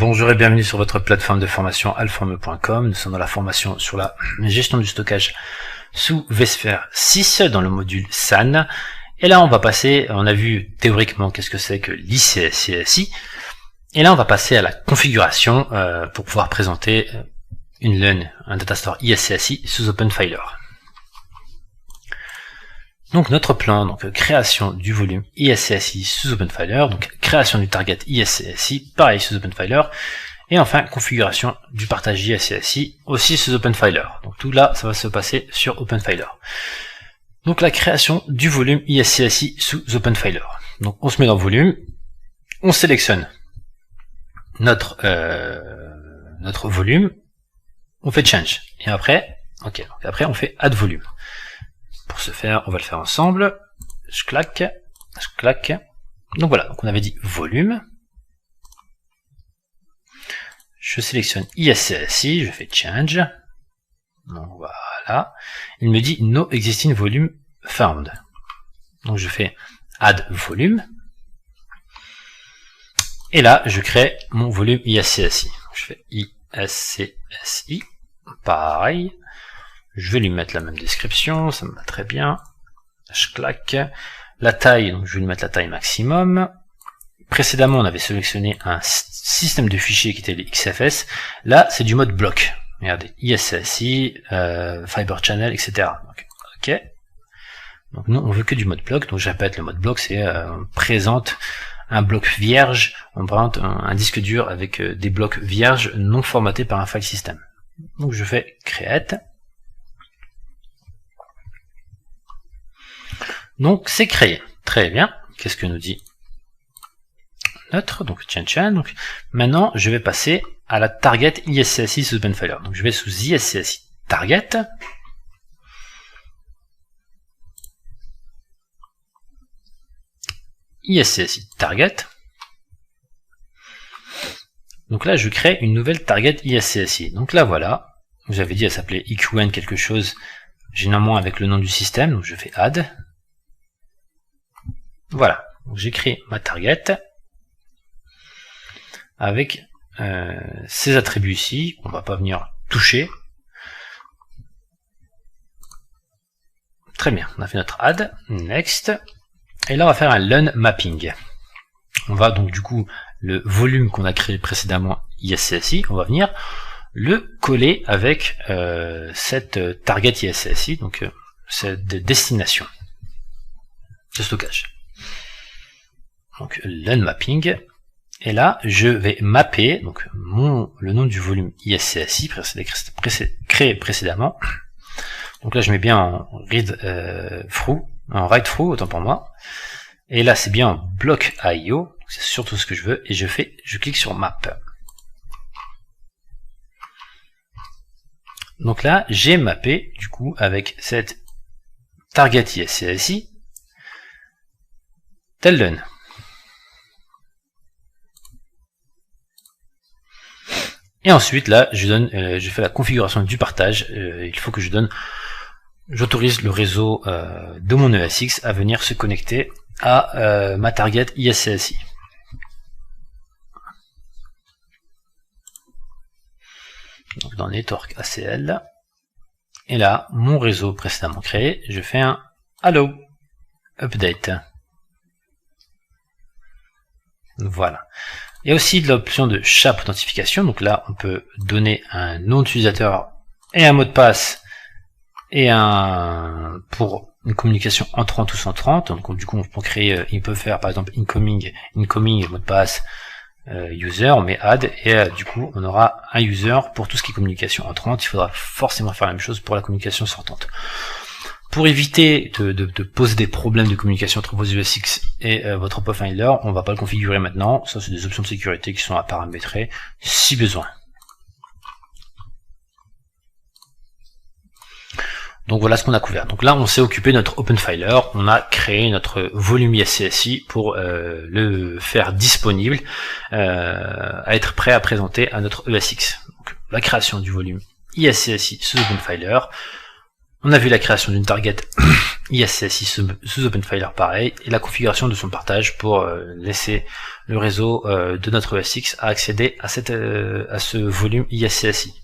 Bonjour et bienvenue sur votre plateforme de formation alforme.com. Nous sommes dans la formation sur la gestion du stockage sous vSphere 6 dans le module SAN. Et là on va passer, on a vu théoriquement qu'est-ce que c'est que l'ICSI. Et là on va passer à la configuration pour pouvoir présenter une LUN, un datastore ISCSI sous OpenFiler. Donc notre plan, donc création du volume ISCSI sous OpenFiler, donc création du target ISCSI, pareil sous OpenFiler, et enfin configuration du partage ISCSI aussi sous OpenFiler. Donc tout là, ça va se passer sur OpenFiler. Donc la création du volume ISCSI sous OpenFiler. Donc on se met dans volume, on sélectionne notre volume, on fait change, et après, ok, donc après on fait add volume. Pour ce faire, on va le faire ensemble. Je claque. Donc voilà, donc on avait dit volume. Je sélectionne ISCSI, je fais change. Donc voilà. Il me dit no existing volume found. Donc je fais add volume. Et là, je crée mon volume ISCSI. Je fais ISCSI. Pareil. Je vais lui mettre la même description, ça me va très bien. Je claque. La taille, donc je vais lui mettre la taille maximum. Précédemment, on avait sélectionné un système de fichiers qui était les XFS. Là, c'est du mode bloc. Regardez, ISCSI, Fiber Channel, etc. Donc, ok. Donc nous, on veut que du mode bloc. Donc je répète, le mode bloc, c'est on présente un bloc vierge, on présente un disque dur avec des blocs vierges non formatés par un file system. Donc je fais create. Donc c'est créé. Très bien. Qu'est-ce que nous dit notre donc change. Donc maintenant je vais passer à la target ISCSI sous OpenFiler. Donc je vais sous ISCSI target. ISCSI target. Donc là je crée une nouvelle target ISCSI. Donc là voilà. J'avais dit elle s'appelait EQN quelque chose, généralement avec le nom du système. Donc je fais add. Voilà, j'ai créé ma target avec ces attributs ici, qu'on va pas venir toucher. Très bien, on a fait notre add, next, et là on va faire un LUN mapping. On va donc du coup, le volume qu'on a créé précédemment ISCSI, on va venir le coller avec cette target ISCSI, donc cette destination de stockage. Donc LUN mapping, et là je vais mapper donc le nom du volume ISCSI créé précédemment. Donc là je mets bien en read through, en write through autant pour moi, et là c'est bien en bloc IO, c'est surtout ce que je veux, et je clique sur map. Donc là j'ai mappé du coup avec cette target ISCSI tel LUN. Et ensuite, là, je fais la configuration du partage. Il faut que j'autorise le réseau de mon ESX à venir se connecter à ma target ISCSI. Donc dans Network ACL. Et là, mon réseau précédemment créé, je fais un Hello Update. Voilà. Il y a aussi de l'option de SHA authentification, donc là on peut donner un nom d'utilisateur et un mot de passe et pour une communication entrante ou sortante. Donc du coup on peut créer, il peut faire par exemple incoming mot de passe user, on met add et du coup on aura un user pour tout ce qui est communication entrante. Il faudra forcément faire la même chose pour la communication sortante. Pour éviter de poser des problèmes de communication entre vos ESX et votre OpenFiler, on va pas le configurer maintenant. Ça, c'est des options de sécurité qui sont à paramétrer si besoin. Donc voilà ce qu'on a couvert. Donc là, on s'est occupé de notre OpenFiler. On a créé notre volume ISCSI pour le faire disponible, à être prêt à présenter à notre ESX. Donc la création du volume ISCSI sous OpenFiler. On a vu la création d'une target ISCSI sous OpenFiler pareil, et la configuration de son partage pour laisser le réseau de notre ESX à accéder à ce volume ISCSI.